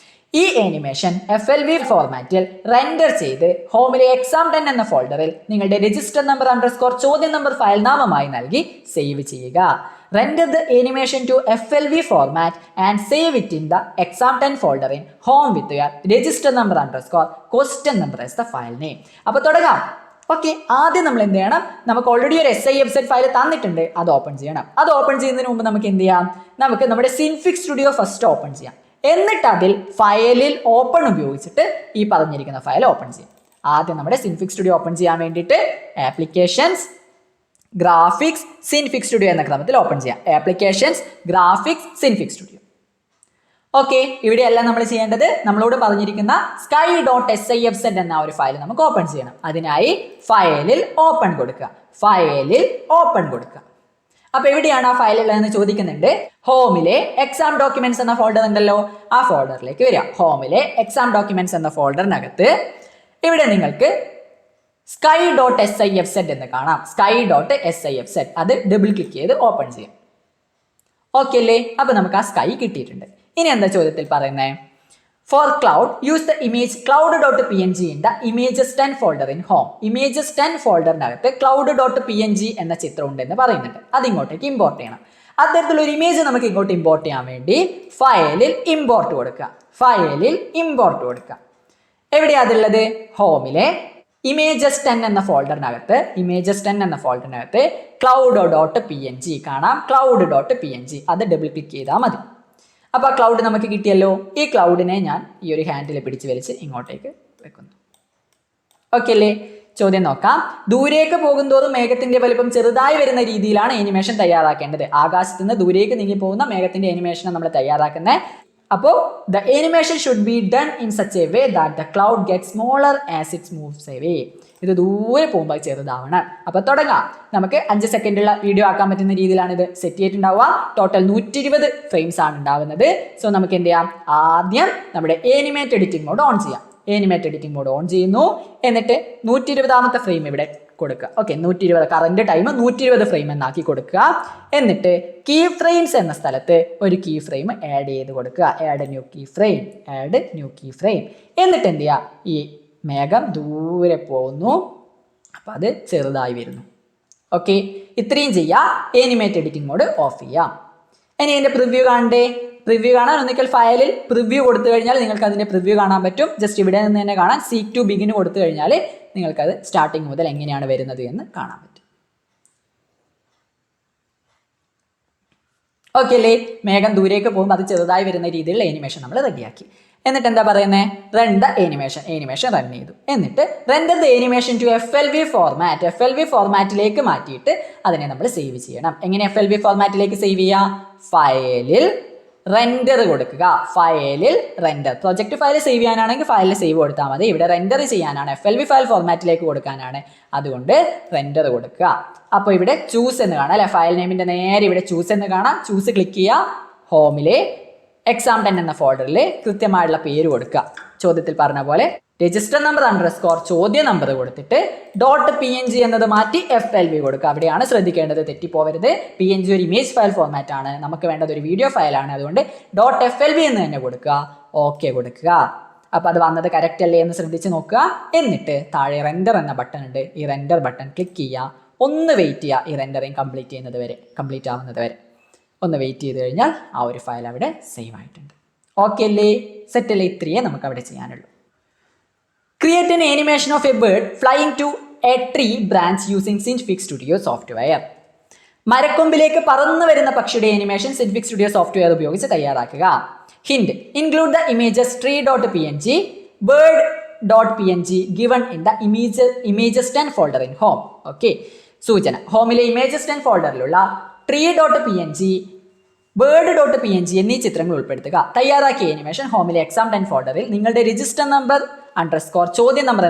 ഈ ആനിമേഷൻ FLV ഫോർമാറ്റിൽ റെൻഡർ ചെയ്ത് ഹോമിലെ exam10 എന്ന ഫോൾഡറിൽ നിങ്ങളുടെ രജിസ്റ്റർ നമ്പർ _ ചോദ്യം നമ്പർ ഫയൽ നാമമായി നൽകി സേവ് ചെയ്യുക. Render the animation to FLV format and save it in the exam10 folder in home with your register number _ question number as the file name. അപ്പോൾ തുടങ്ങാം. Okay, ആദ്യം നമ്മൾ എന്ത് ചെയ്യണം, നമുക്ക് ഓൾറെഡി ഒരു SIFZ ഫയൽ തന്നിട്ടുണ്ട്, അത് ഓപ്പൺ ചെയ്യണം. അത് ഓപ്പൺ ചെയ്യുന്നതിന് മുമ്പ് നമുക്ക് എന്ത് ചെയ്യാം, നമുക്ക് നമ്മുടെ സിൻഫിക് സ്റ്റുഡിയോ ഫസ്റ്റ് ഓപ്പൺ ചെയ്യാം. എന്നിട്ട് അതിൽ ഫയലിൽ ഓപ്പൺ ഉപയോഗിച്ചിട്ട് ഈ പറഞ്ഞിരിക്കുന്ന ഫയൽ ഓപ്പൺ ചെയ്യാം. ആദ്യം നമ്മുടെ സിൻഫിക് സ്റ്റുഡിയോ ഓപ്പൺ ചെയ്യാൻ വേണ്ടിയിട്ട് ആപ്ലിക്കേഷൻസ്, ഗ്രാഫിക്സ്, സിൻഫിക് സ്റ്റുഡിയോ എന്ന ക്രമത്തിൽ ഓപ്പൺ ചെയ്യാം. Applications, graphics, Synfig studio. Okay, ഇവിടെയല്ല നമ്മൾ ചെയ്യേണ്ടത്, നമ്മളോട് പറഞ്ഞിരിക്കുന്ന sky.sifset എന്ന ഒരു ഫയൽ നമുക്ക് ഓപ്പൺ ചെയ്യണം. അതിനായി ഫയലിൽ ഓപ്പൺ കൊടുക്കുക, ഫയലിൽ ഓപ്പൺ കൊടുക്കുക. അപ്പൊ എവിടെയാണ് ആ ഫയൽ ഉള്ളതെന്ന് ചോദിക്കുന്നുണ്ട്. ഹോമിലെ എക്സാം ഡോക്യുമെന്റ്സ് എന്ന ഫോൾഡർ ഉണ്ടല്ലോ, ആ ഫോൾഡറിലേക്ക് വരിക. ഹോമിലെ എക്സാം ഡോക്യുമെന്റ്സ് എന്ന ഫോൾഡറിനകത്ത് ഇവിടെ നിങ്ങൾക്ക് sky.sifset എന്ന് കാണാം. sky.sifset അത് ഡബിൾ ക്ലിക്ക് ചെയ്ത് ഓപ്പൺ ചെയ്യാം. ഓക്കെ അല്ലേ? അപ്പൊ നമുക്ക് ആ സ്കൈ കിട്ടിയിട്ടുണ്ട്. ഇനി എന്താ ചോദ്യത്തിൽ പറയുന്നത്, for cloud use the image cloud.png in the images 10 folder in home. Images 10 ഫോൾഡറിനകത്ത് cloud.png എന്ന ചിത്രം ഉണ്ടെന്ന് പറയുന്നുണ്ട്, അത് ഇങ്ങോട്ടേക്ക് ഇമ്പോർട്ട് ചെയ്യണം. അത്തരത്തിലൊരു ഇമേജ് നമുക്ക് ഇങ്ങോട്ട് ഇമ്പോർട്ട് ചെയ്യാൻ വേണ്ടി ഫയലിൽ ഇമ്പോർട്ട് കൊടുക്കുക, ഫയലിൽ ഇമ്പോർട്ട് കൊടുക്കുക. എവിടെയാ അതുള്ളത്, ഹോമിലെ ഇമേജസ് 10 എന്ന ഫോൾഡറിനകത്ത്, ഇമേജസ് 10 എന്ന ഫോൾഡറിനകത്ത് cloud.png കാണാം, cloud.png അത് ഡബിൾ ക്ലിക്ക് ചെയ്താൽ മതി. അപ്പോൾ ആ ക്ലൗഡ് നമുക്ക് കിട്ടിയല്ലോ. ഈ ക്ലൗഡിനെ ഞാൻ ഈ ഒരു ഹാൻഡിൽ പിടിച്ച് വലിച്ച് ഇങ്ങോട്ടേക്ക് വെക്കുന്നു. ഓക്കെ അല്ലേ? ചോദ്യം നോക്കാം. ദൂരേക്ക് പോകുന്തോറും മേഘത്തിന്റെ വലിപ്പം ചെറുതായി വരുന്ന രീതിയിലാണ് ആനിമേഷൻ തയ്യാറാക്കേണ്ടത്. ആകാശത്ത് നിന്ന് ദൂരേക്ക് നീങ്ങി പോകുന്ന മേഘത്തിന്റെ ആനിമേഷൻ നമ്മൾ തയ്യാറാക്കുന്നത്. അപ്പോൾ the animation should be done in such a way that the cloud get smaller as it moves away. ഇത് ദൂരെ പോകുമ്പോൾ ചെറുതാവണം. അപ്പോൾ തുടങ്ങാം. നമുക്ക് 5 സെക്കൻഡുള്ള വീഡിയോ ആക്കാൻ പറ്റുന്ന രീതിയിലാണ് ഇത് സെറ്റ് ചെയ്തിട്ടുണ്ടാവുക. ടോട്ടൽ 120 ഫ്രെയിംസ് ആണ് ഉണ്ടാവുന്നത്. സോ നമുക്ക് എന്ത് ചെയ്യാം, ആദ്യം നമ്മുടെ ആനിമേറ്റ് എഡിറ്റിംഗ് മോഡ് ഓൺ ചെയ്യാം. ആനിമേറ്റ് എഡിറ്റിംഗ് മോഡ് ഓൺ ചെയ്യുന്നു. എന്നിട്ട് 120ാമത്തെ ഫ്രെയിം ഇവിടെ കൊടുക്കുക. ഓക്കെ, 120 കറന്റ് ടൈം 120 ഫ്രെയിം എന്നാക്കി കൊടുക്കുക. എന്നിട്ട് കീ ഫ്രെയിംസ് എന്ന സ്ഥലത്ത് ഒരു കീ ഫ്രെയിം ആഡ് ചെയ്ത് കൊടുക്കുക. Add new key frame, add new key frame. എന്നിട്ട് എന്ത് ചെയ്യുക, ഈ മേഘം ദൂരെ പോകുന്നു, അപ്പം അത് ചെറുതായി വരുന്നു. ഓക്കെ, ഇത്രയും ചെയ്യുക. ആനിമേറ്റ് എഡിറ്റിംഗ് മോഡ് ഓഫ് ചെയ്യാം. ഇനി അതിൻ്റെ പ്രിവ്യൂ കാണണ്ടേ? പ്രിവ്യൂ കാണാൻ ഒന്നിക്കൽ ഫയലിൽ പ്രിവ്യൂ കൊടുത്തു കഴിഞ്ഞാൽ നിങ്ങൾക്ക് അതിൻ്റെ പ്രിവ്യൂ കാണാൻ പറ്റും. ജസ്റ്റ് ഇവിടെ നിന്ന് തന്നെ കാണാൻ സീക്ക് ടു ബിഗിൻ കൊടുത്തു കഴിഞ്ഞാൽ നിങ്ങൾക്കത് സ്റ്റാർട്ടിങ് മുതൽ എങ്ങനെയാണ് വരുന്നത് എന്ന് കാണാൻ പറ്റും. ഓക്കെ അല്ലേ? മേഘം ദൂരേക്ക് പോകുമ്പോൾ അത് ചെറുതായി വരുന്ന രീതിയിലുള്ള ആനിമേഷൻ നമ്മൾ റെഡിയാക്കി. എന്നിട്ട് എന്താ പറയുന്നത്, run the animation. Animation run ചെയ്തു. എന്നിട്ട് render the animation to FLV format. FLV ഫോർമാറ്റിലേക്ക് മാറ്റിയിട്ട് അതിനെ നമ്മൾ സേവ് ചെയ്യണം. എങ്ങനെ FLV ഫോർമാറ്റിലേക്ക് സേവ് ചെയ്യുക? ഫയലിൽ റെൻഡർ കൊടുക്കുക. ഫയലിൽ റെൻഡർ, പ്രൊജക്ട് ഫയൽ സേവ് ചെയ്യാനാണെങ്കിൽ ഫയലിൽ സേവ് കൊടുത്താൽ മതി. ഇവിടെ റെൻഡർ ചെയ്യാനാണ്, FLV ഫയൽ ഫോർമാറ്റിലേക്ക് കൊടുക്കാനാണ്, അതുകൊണ്ട് റെൻഡർ കൊടുക്കുക. അപ്പോൾ ഇവിടെ ചൂസ് എന്ന് കാണാം അല്ലെ, ഫയൽ നെയിമിന്റെ നേരെ ഇവിടെ ചൂസ് എന്ന് കാണാം. ചൂസ് ക്ലിക്ക് ചെയ്യുക. ഹോമിലെ exam10 എന്ന ഫോൾഡറിൽ കൃത്യമായിട്ടുള്ള പേര് കൊടുക്കുക. ചോദ്യത്തിൽ പറഞ്ഞ പോലെ രജിസ്റ്റർ നമ്പർ _ ചോദ്യ നമ്പർ കൊടുത്തിട്ട് .png എന്നത് മാറ്റി FLV കൊടുക്കുക. അവിടെയാണ് ശ്രദ്ധിക്കേണ്ടത്, തെറ്റിപ്പോവരുത്. PNG ഒരു ഇമേജ് ഫയൽ ഫോർമാറ്റ് ആണ്, നമുക്ക് വേണ്ടത് ഒരു വീഡിയോ ഫയലാണ്, അതുകൊണ്ട് .FLV എന്ന് തന്നെ കൊടുക്കുക. ഓക്കെ കൊടുക്കുക. അപ്പോൾ അത് വന്നത് കറക്റ്റ് അല്ലേ എന്ന് ശ്രദ്ധിച്ച് നോക്കുക. എന്നിട്ട് താഴെ റെൻഡർ എന്ന ബട്ടൺ ഉണ്ട്, ഈ റെൻഡർ ബട്ടൺ ക്ലിക്ക് ചെയ്യുക. ഒന്ന് വെയിറ്റ് ചെയ്യുക, ഈ റെൻഡറിങ് കംപ്ലീറ്റ് ആവുന്നത് വരെ ഒന്ന് വെയിറ്റ് ചെയ്ത് കഴിഞ്ഞാൽ ആ ഒരു ഫയൽ അവിടെ സേവ് ആയിട്ടുണ്ട്. ഓക്കെ അല്ലേ, സെറ്റ് അല്ലേ? ഇത്രയേ നമുക്ക് അവിടെ ചെയ്യാനുള്ളൂ. Create an animation of a bird flying to a tree branch using Synfig Studio software. മരക്കൊമ്പിലേക്ക് പറന്നു വരുന്ന പക്ഷിയുടെ ആനിമേഷൻ Synfig Studio software ഉപയോഗിച്ച് തയ്യാറാക്കുക. Hint: include the images tree.png, bird.png given in the images10 folder in home. Okay, സൂചന: ഹോമിലെ images10 ഫോൾഡറിലുള്ള tree.png, bird.png എന്നീ ചിത്രങ്ങൾ ഉൾപ്പെടുത്തുക. തയ്യാറാക്കിയ ആനിമേഷൻ ഹോമിലെ exam10 ഫോൾഡറിൽ നിങ്ങളുടെ രജിസ്റ്റർ നമ്പർ _ ചോദ്യ നമ്പർ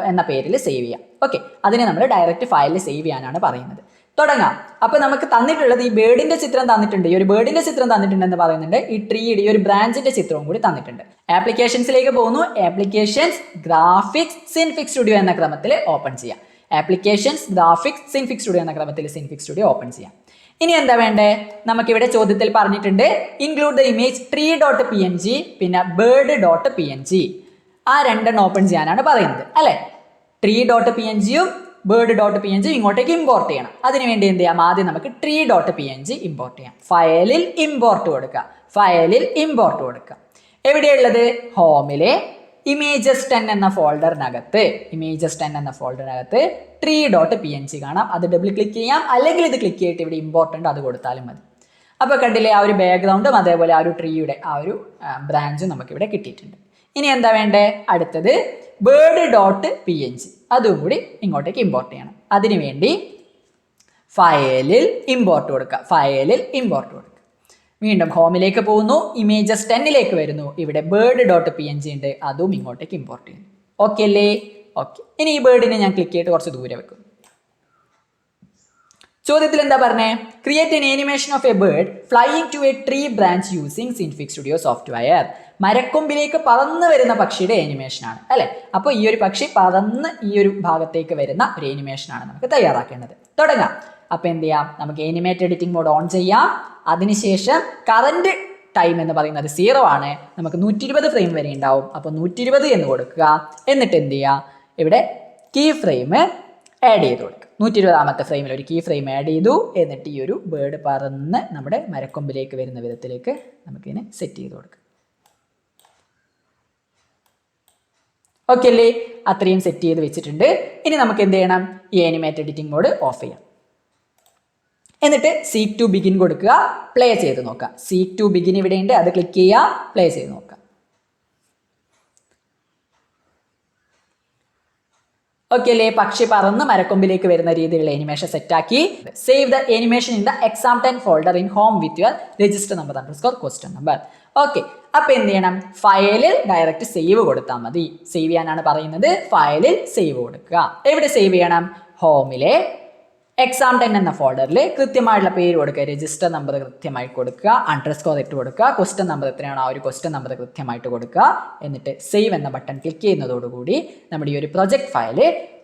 എന്ന പേരിൽ സേവ് ചെയ്യാം. ഓക്കെ, അതിനെ നമ്മൾ ഡയറക്റ്റ് ഫയലിൽ സേവ് ചെയ്യാനാണ് പറയുന്നത്. തുടങ്ങാം. അപ്പോൾ നമുക്ക് തന്നിട്ടുള്ളത് ഈ ബേർഡിന്റെ ചിത്രം തന്നിട്ടുണ്ട്, ഈ ഒരു ബേർഡിന്റെ ചിത്രം തന്നിട്ടുണ്ടെന്ന് പറയുന്നുണ്ട്. ഈ ട്രീയുടെ ഈ ഒരു ബ്രാഞ്ചിന്റെ ചിത്രവും കൂടി തന്നിട്ടുണ്ട്. ആപ്ലിക്കേഷൻസിലേക്ക് പോകുന്നു. ആപ്ലിക്കേഷൻസ്, ഗ്രാഫിക്സ്, Synfig Studio എന്ന ക്രമത്തിൽ ഓപ്പൺ ചെയ്യാം. ആപ്ലിക്കേഷൻസ്, ഗ്രാഫിക്സ്, Synfig Studio എന്ന ക്രമത്തിൽ Synfig Studio ഓപ്പൺ ചെയ്യാം. ഇനി എന്താ വേണ്ടേ? നമുക്കിവിടെ ചോദ്യത്തിൽ പറഞ്ഞിട്ടുണ്ട് ഇൻക്ലൂഡ് ദ ഇമേജ് tree.png പിന്നെ bird.png, ആ രണ്ടെണ്ണം ഓപ്പൺ ചെയ്യാനാണ് പറയുന്നത് അല്ലെ. tree.pngയും bird.png ഇങ്ങോട്ടേക്ക് ഇമ്പോർട്ട് ചെയ്യണം. അതിനുവേണ്ടി എന്ത് ചെയ്യാം? ആദ്യം നമുക്ക് tree.png ഇമ്പോർട്ട് ചെയ്യാം. ഫയലിൽ ഇമ്പോർട്ട് കൊടുക്കുക. എവിടെയുള്ളത്? ഹോമിലെ images10 എന്ന ഫോൾഡറിനകത്ത് tree.png കാണാം. അത് ഡബിൾ ക്ലിക്ക് ചെയ്യാം, അല്ലെങ്കിൽ ഇത് ക്ലിക്ക് ചെയ്തിട്ട് ഇവിടെ ഇമ്പോർട്ടൻ്റ് അത് കൊടുത്താലും മതി. അപ്പോൾ കണ്ടില്ലേ, ആ ഒരു ബാക്ക്ഗ്രൗണ്ടും അതേപോലെ ആ ഒരു ട്രീയുടെ ആ ഒരു ബ്രാഞ്ചും നമുക്കിവിടെ കിട്ടിയിട്ടുണ്ട്. ഇനി എന്താ വേണ്ടേ? അടുത്തത് bird.png, അതും കൂടി ഇങ്ങോട്ടേക്ക് ഇമ്പോർട്ട് ചെയ്യണം. അതിനുവേണ്ടി ഫയലിൽ ഇമ്പോർട്ട് കൊടുക്കുക. വീണ്ടും ഹോമിലേക്ക് പോകുന്നു, images10ലേക്ക് വരുന്നു. ഇവിടെ bird.png ഉണ്ട്, അതും ഇങ്ങോട്ടേക്ക് ഇമ്പോർട്ട് ചെയ്യുന്നു. ഓക്കെ അല്ലേ? ഓക്കെ. ഇനി ഈ ബേർഡിനെ ഞാൻ ക്ലിക്ക് ചെയ്തിട്ട് കുറച്ച് ദൂരെ വെക്കും. ചോദ്യത്തിൽ എന്താ പറഞ്ഞേ? Create an animation of a bird flying to a tree branch using Synfig Studio software. മരക്കൊമ്പിലേക്ക് പറന്ന് വരുന്ന പക്ഷിയുടെ ആനിമേഷൻ ആണ് അല്ലെ. അപ്പോൾ ഈ ഒരു പക്ഷി പറന്ന് ഈ ഒരു ഭാഗത്തേക്ക് വരുന്ന ഒരു ആനിമേഷൻ ആണ് നമുക്ക് തയ്യാറാക്കേണ്ടത്. തുടങ്ങാം. അപ്പോൾ എന്ത് ചെയ്യാം? നമുക്ക് ആനിമേറ്റ് എഡിറ്റിംഗ് മോഡ് ഓൺ ചെയ്യാം. അതിനുശേഷം കറന്റ് ടൈം എന്ന് പറയുന്നത് 0 ആണ്. നമുക്ക് 120 ഫ്രെയിം വരെ ഉണ്ടാവും. അപ്പോൾ 120 എന്ന് കൊടുക്കുക. എന്നിട്ട് എന്ത് ചെയ്യുക? ഇവിടെ കീ ഫ്രെയിം ആഡ് ചെയ്ത് കൊടുക്കുക. 120ാമത്തെ ഫ്രെയിമിൽ ഒരു കീ ഫ്രെയിം ആഡ് ചെയ്തു. എന്നിട്ട് ഈ ഒരു ബേർഡ് പറന്ന് നമ്മുടെ മരക്കൊമ്പിലേക്ക് വരുന്ന വിധത്തിലേക്ക് നമുക്കിതിനെ സെറ്റ് ചെയ്ത് കൊടുക്കുക. ഓക്കെ അല്ലേ? അത്രയും സെറ്റ് ചെയ്ത് വെച്ചിട്ടുണ്ട്. ഇനി നമുക്ക് എന്ത് ചെയ്യണം? ഈ ആനിമേറ്റ് എഡിറ്റിംഗ് മോഡ് ഓഫ് ചെയ്യാം. എന്നിട്ട് സീക്ക് ടു ബിഗിൻ കൊടുക്കുക. പ്ലേ ചെയ്ത് നോക്കുക. സീക്ക് ടു ബിഗിൻ ഇവിടെ ഉണ്ട്, അത് ക്ലിക്ക് ചെയ്യുക. പ്ലേ ചെയ്ത് നോക്കുക. ഓക്കെ അല്ലേ? പക്ഷി പറന്ന് മരക്കൊമ്പിലേക്ക് വരുന്ന രീതിയിലുള്ള ആനിമേഷൻ സെറ്റാക്കി. Save the animation in the exam10 folder in home with your register number _ number. Okay, അപ്പോൾ എന്ത് ചെയ്യണം? ഫയലിൽ ഡയറക്റ്റ് സേവ് കൊടുത്താൽ മതി. സേവ് ചെയ്യാനാണ് പറയുന്നത്. ഫയലിൽ സേവ് കൊടുക്കുക. എവിടെ സേവ് ചെയ്യണം? ഹോമിലെ exam10 എന്ന ഫോൾഡറിൽ കൃത്യമായിട്ടുള്ള പേര് കൊടുക്കുക. രജിസ്റ്റർ നമ്പർ കൃത്യമായി കൊടുക്കുക. _ ഇട്ട് കൊടുക്കുക. ക്വസ്റ്റ്യൻ നമ്പർ എത്രയാണോ ആ ഒരു ക്വസ്റ്റ്യൻ നമ്പർ കൃത്യമായിട്ട് കൊടുക്കുക. എന്നിട്ട് സേവ് എന്ന ബട്ടൺ ക്ലിക്ക് ചെയ്യുന്നതോടുകൂടി നമ്മുടെ ഈ ഒരു പ്രൊജക്ട് ഫയൽ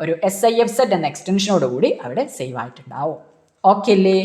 ഒരു SIFZ എന്ന എക്സ്റ്റൻഷനോടുകൂടി അവിടെ സേവ് ആയിട്ടുണ്ടാവും. ഓക്കെ അല്ലേ?